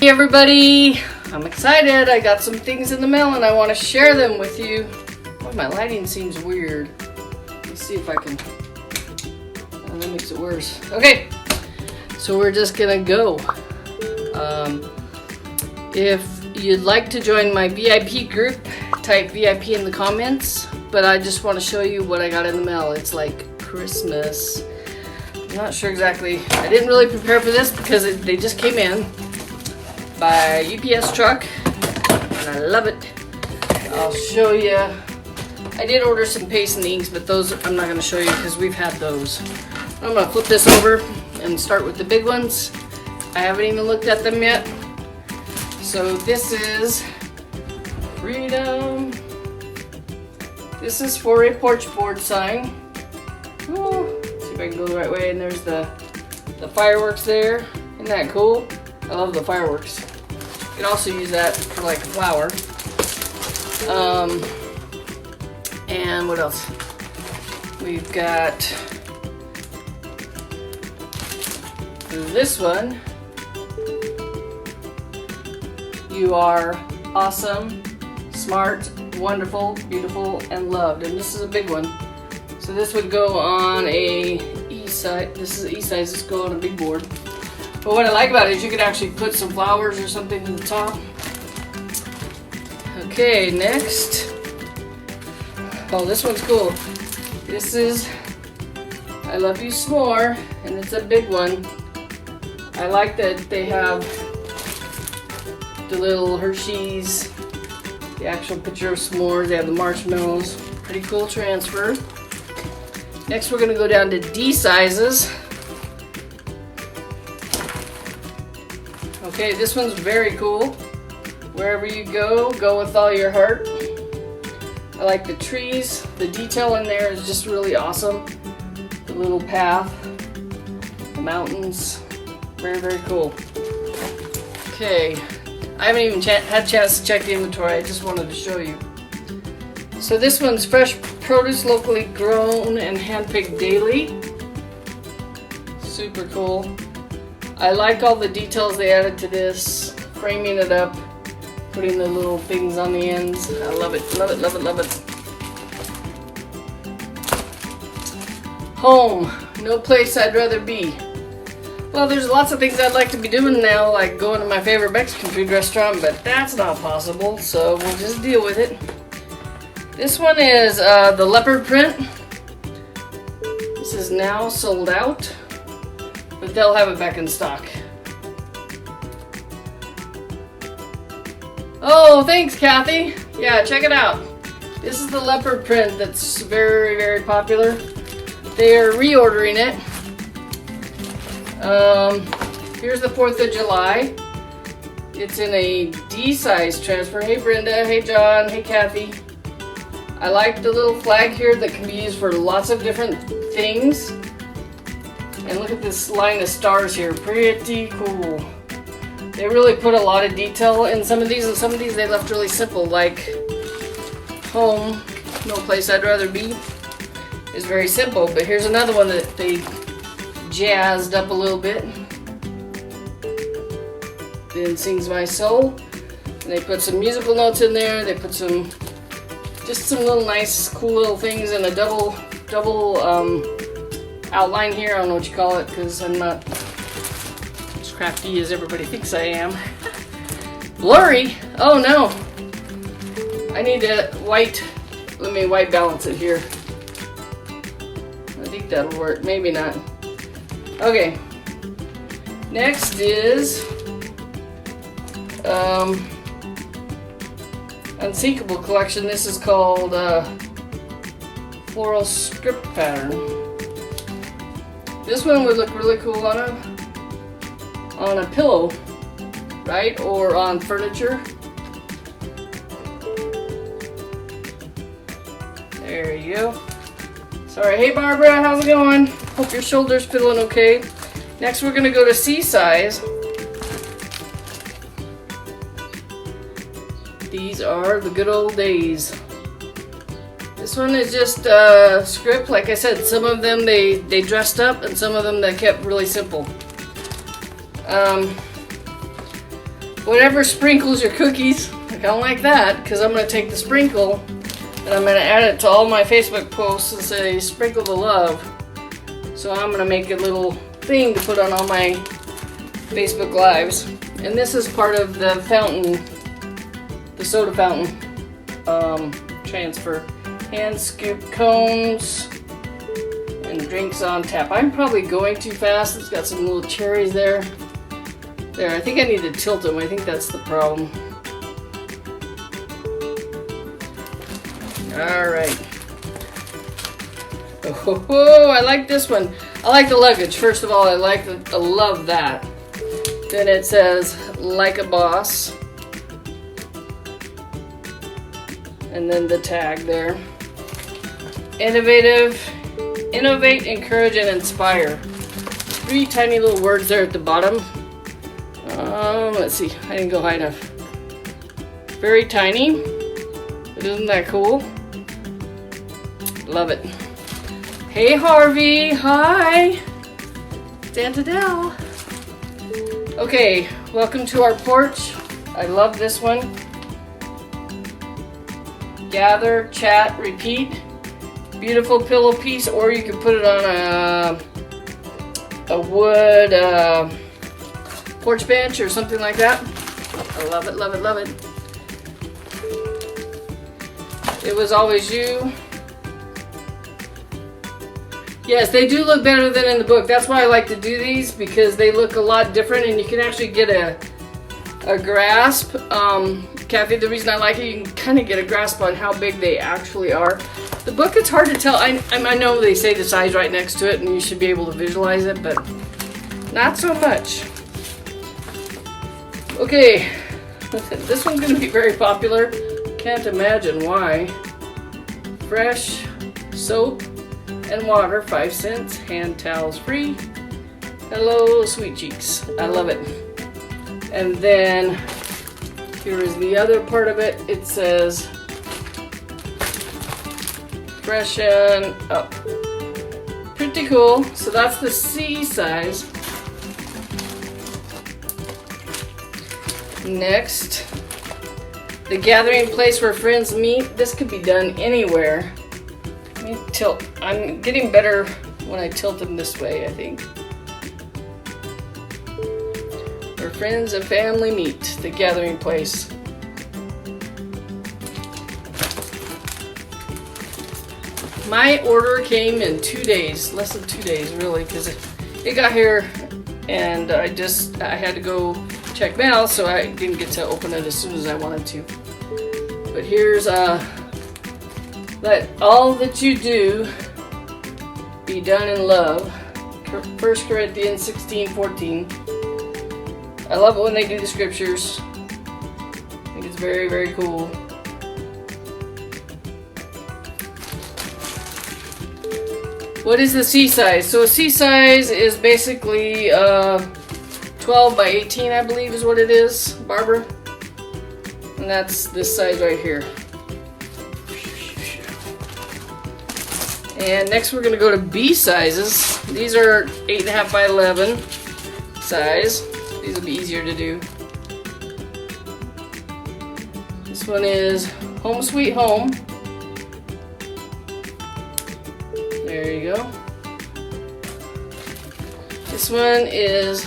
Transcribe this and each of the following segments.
everybody! I'm excited. I got some things in the mail and I want to share them with you. Oh, my lighting seems weird. Let's see if I can... Oh, that makes it worse. Okay, so we're just gonna go. If you'd like to join my VIP group, type VIP in the comments. But I just want to show you what I got in the mail. It's like Christmas. I'm not sure exactly. I didn't really prepare for this because they just came in by UPS truck, and I love it. I'll show you. I did order some paste and inks, but those I'm not going to show you because we've had those. I'm going to flip this over and start with the big ones. I haven't even looked at them yet. So this is Freedom. This is for a porch board sign. Ooh, let's see if I can go the right way. And there's the fireworks there. Isn't that cool? I love the fireworks. You can also use that for like a flower. And what else? We've got this one. You are awesome, smart, wonderful, beautiful, and loved. And this is a big one. So this would go on a E-size. This is E-size. This go on a big board. But what I like about it is you could actually put some flowers or something to the top. Okay, next. Oh, this one's cool. This is I Love You S'more, and it's a big one. I like that they have the little Hershey's, the actual picture of s'mores. They have the marshmallows. Pretty cool transfer. Next, we're going to go down to D sizes. Okay, this one's very cool. Wherever you go, go with all your heart. I like the trees. The detail in there is just really awesome. The little path, the mountains. Very, very cool. Okay, I haven't even had a chance to check the inventory. I just wanted to show you. So this one's fresh produce, locally grown and handpicked daily. Super cool. I like all the details they added to this, framing it up, putting the little things on the ends. I love it, love it, love it, love it. Home, no place I'd rather be. Well, there's lots of things I'd like to be doing now, like going to my favorite Mexican food restaurant, but that's not possible, so we'll just deal with it. This one is the leopard print. This is now sold out, but they'll have it back in stock. Oh, thanks, Kathy. Yeah, check it out. This is the leopard print that's very, very popular. They are reordering it. Here's the 4th of July. It's in a D size transfer. Hey, Brenda. Hey, John. Hey, Kathy. I like the little flag here that can be used for lots of different things. And look at this line of stars here. Pretty cool. They really put a lot of detail in some of these, and some of these they left really simple, like home, no place I'd rather be, is very simple. But here's another one that they jazzed up a little bit. Then Sings My Soul. And they put some musical notes in there. They put some, just some little nice, cool little things in a double outline here. I don't know what you call it because I'm not as crafty as everybody thinks I am. Blurry? Oh no. I need to let me white balance it here. I think that'll work. Maybe not. Okay. Next is Unsinkable collection. This is called Floral Script Pattern. This one would look really cool on a pillow, right? Or on furniture. There you go. Sorry. Hey, Barbara, how's it going? Hope your shoulder's feeling okay. Next, we're gonna go to C size. These are the good old days. This one is just script. Like I said, some of them they dressed up, and some of them they kept really simple. whatever sprinkles your cookies. I don't like that because I'm going to take the sprinkle and I'm going to add it to all my Facebook posts and say sprinkle the love. So I'm going to make a little thing to put on all my Facebook lives. And this is part of the fountain, the soda fountain transfer. Hand scoop cones and drinks on tap. I'm probably going too fast. It's got some little cherries there. There, I think I need to tilt them. I think that's the problem. Alright. Oh, I like this one. I like the luggage. First of all, I love that. Then it says, like a boss. And then the tag there. Innovative, innovate, encourage, and inspire. 3 tiny little words there at the bottom. Let's see, I didn't go high enough. Very tiny, but isn't that cool? Love it. Hey Harvey, hi! Santa Dell. Okay, welcome to our porch. I love this one. Gather, chat, repeat. Beautiful pillow piece, or you can put it on a wood porch bench or something like that. I love it, love it, love it. It was always you. Yes, they do look better than in the book. That's why I like to do these, because they look a lot different and you can actually get a grasp. Kathy, the reason I like it, you can kind of get a grasp on how big they actually are. The book, it's hard to tell. I know they say the size right next to it and you should be able to visualize it, but not so much. Okay, this one's going to be very popular. Can't imagine why. Fresh soap and water, 5 cents. Hand towels free. Hello, sweet cheeks. I love it. And then here is the other part of it. It says freshen up. Pretty cool. So that's the C size. Next, the gathering place where friends meet. This could be done anywhere. Let me tilt. I'm getting better when I tilt them this way, I think. Where friends and family meet, the gathering place. My order came in 2 days, less than 2 days really, because it got here and I had to go check mail, so I didn't get to open it as soon as I wanted to. But here's let all that you do be done in love. 1 Corinthians 16:14. I love it when they do the scriptures. I think it's very, very cool. What is the C size? So a C size is basically 12 by 18, I believe is what it is, Barbara. And that's this size right here. And next we're going to go to B sizes. These are 8.5 by 11 size. These will be easier to do. This one is Home Sweet Home. There you go. This one is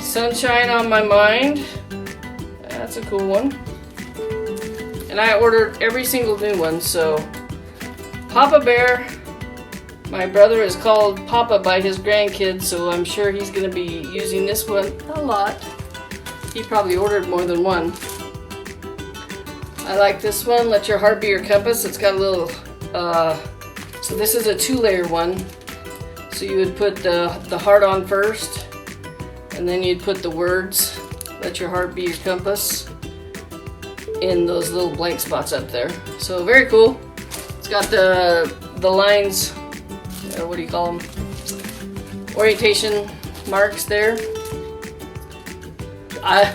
Sunshine on My Mind. That's a cool one. And I ordered every single new one, so Papa Bear. My brother is called Papa by his grandkids, so I'm sure he's going to be using this one a lot. He probably ordered more than one. I like this one, Let Your Heart Be Your Compass. It's got a little, so this is a 2-layer one. So you would put the heart on first, and then you'd put the words, Let Your Heart Be Your Compass, in those little blank spots up there. So very cool. It's got the lines, what do you call them? Orientation marks there. I'm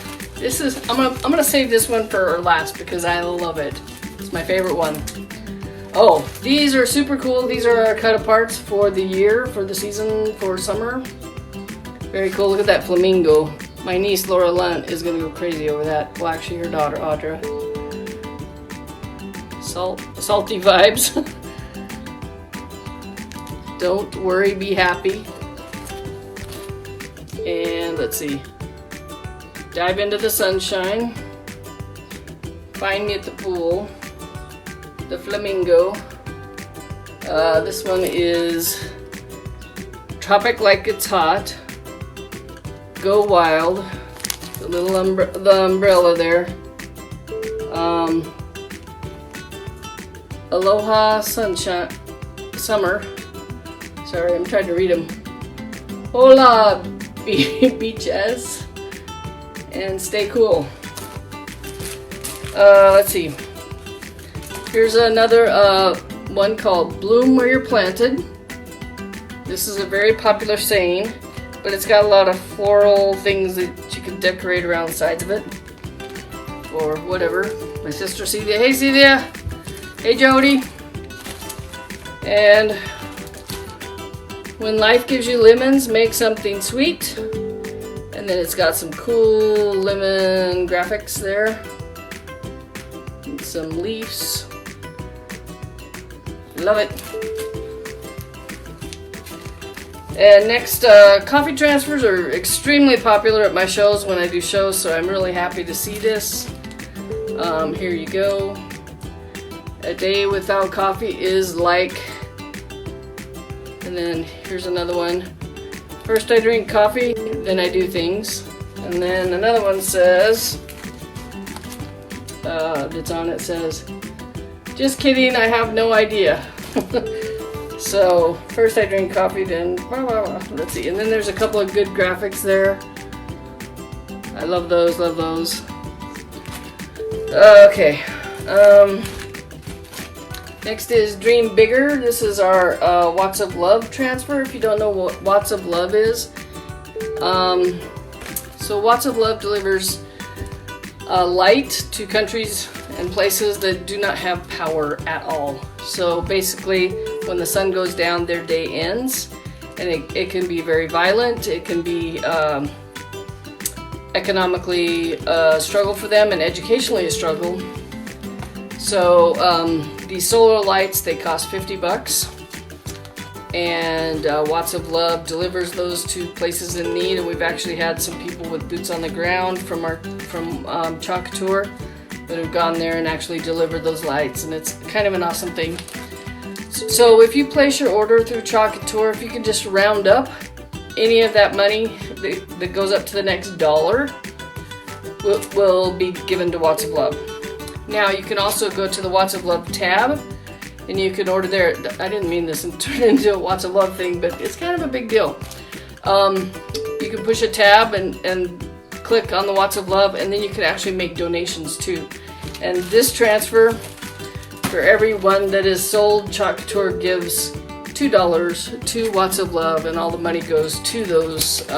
gonna save this one for last because I love it. It's my favorite one. Oh, these are super cool. These are our cut aparts for the year, for the season, for summer. Very cool. Look at that flamingo. My niece Laura Lunt is gonna go crazy over that. Well, actually her daughter Audra. Salty vibes. Don't worry, be happy. And let's see. Dive into the sunshine. Find me at the pool. The flamingo. This one is Tropic Like It's Hot. Go Wild. The little the umbrella there. Aloha Sunshine. Summer. Sorry, I'm trying to read them. Hola beaches. And stay cool. Let's see. Here's another one called Bloom Where You're Planted. This is a very popular saying, but it's got a lot of floral things that you can decorate around the sides of it. Or whatever. My sister Celia. Hey Celia! Hey Jody! And when life gives you lemons, make something sweet. And then it's got some cool lemon graphics there. And some leaves. Love it. And next, coffee transfers are extremely popular at my shows when I do shows, so I'm really happy to see this. Here you go. A day without coffee is like... And then here's another one. First I drink coffee, then I do things. And then another one says, that's on it says, just kidding, I have no idea. So first I drink coffee, then blah, blah, blah. Let's see. And then there's a couple of good graphics there. I love those, love those. Okay. Next is Dream Bigger. This is our Watts of Love transfer. If you don't know what Watts of Love is. So Watts of Love delivers light to countries and places that do not have power at all. So basically, when the sun goes down, their day ends. And it can be very violent. It can be economically a struggle for them and educationally a struggle. So these solar lights, they cost $50. And Watts of Love delivers those to places in need. And we've actually had some people with boots on the ground from Chalk Couture that have gone there and actually delivered those lights. And it's kind of an awesome thing. So if you place your order through Chalk Couture, if you can just round up any of that money that goes up to the next dollar, will be given to Watts of Love. Now you can also go to the Watts of Love tab and you can order there. I didn't mean this and turn it into a Watts of Love thing, but it's kind of a big deal. You can push a tab and click on the Watts of Love, and then you can actually make donations too. And this transfer, for every one that is sold, Chalk Couture gives $2 to Watts of Love, and all the money goes to those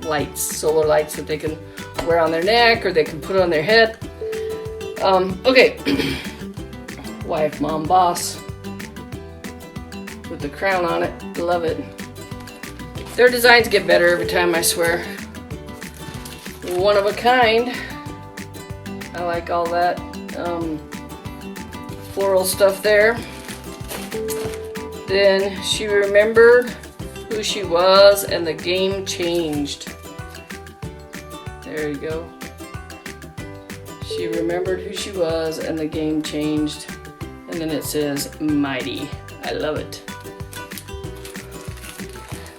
lights, solar lights that they can wear on their neck or they can put on their head. Okay. Wife, mom, boss with the crown on it. Love it. Their designs get better every time, I swear. One of a kind. I like all that floral stuff there. Then she remembered who she was and the game changed. There you go. She remembered who she was and the game changed. And then it says mighty. I love it.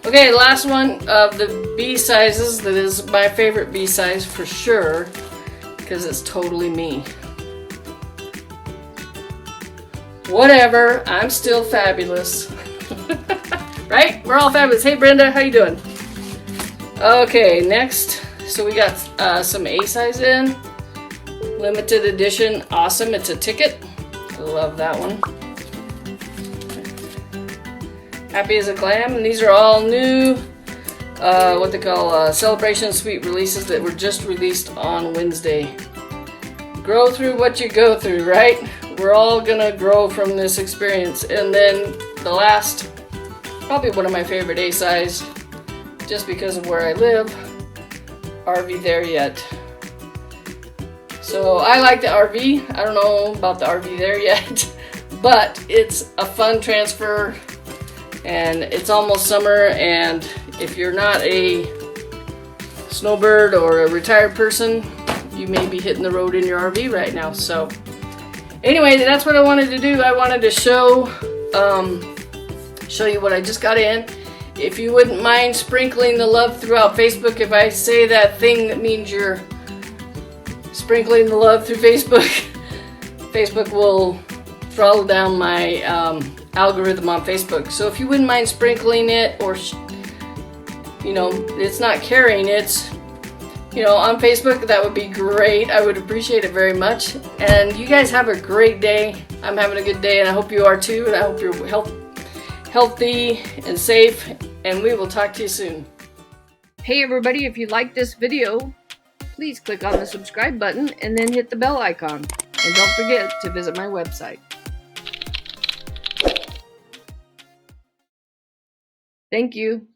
Okay, last one of the B sizes. That is my favorite B size for sure, because it's totally me. Whatever, I'm still fabulous. Right? We're all fabulous. Hey Brenda, how you doing? Okay, next. So we got some A size in. Limited edition, awesome. It's a ticket. I love that one. Happy as a Clam, and these are all new, what they call Celebration Suite releases that were just released on Wednesday. Grow through what you go through, right? We're all gonna grow from this experience. And then the last, probably one of my favorite A size, just because of where I live, RV there yet. So I like the RV. I don't know about the RV there yet, but it's a fun transfer, and it's almost summer, and if you're not a snowbird or a retired person, you may be hitting the road in your RV right now. So anyway, that's what I wanted to do. I wanted to show you what I just got in. If you wouldn't mind sprinkling the love throughout Facebook, if I say that thing that means you're sprinkling the love through Facebook, Facebook will throttle down my algorithm on Facebook. So if you wouldn't mind sprinkling it, or you know, it's not carrying, it's, you know, on Facebook, that would be great. I would appreciate it very much. And you guys have a great day. I'm having a good day, and I hope you are too. And I hope you're healthy and safe. And we will talk to you soon. Hey everybody, if you like this video, please click on the subscribe button and then hit the bell icon. And don't forget to visit my website. Thank you.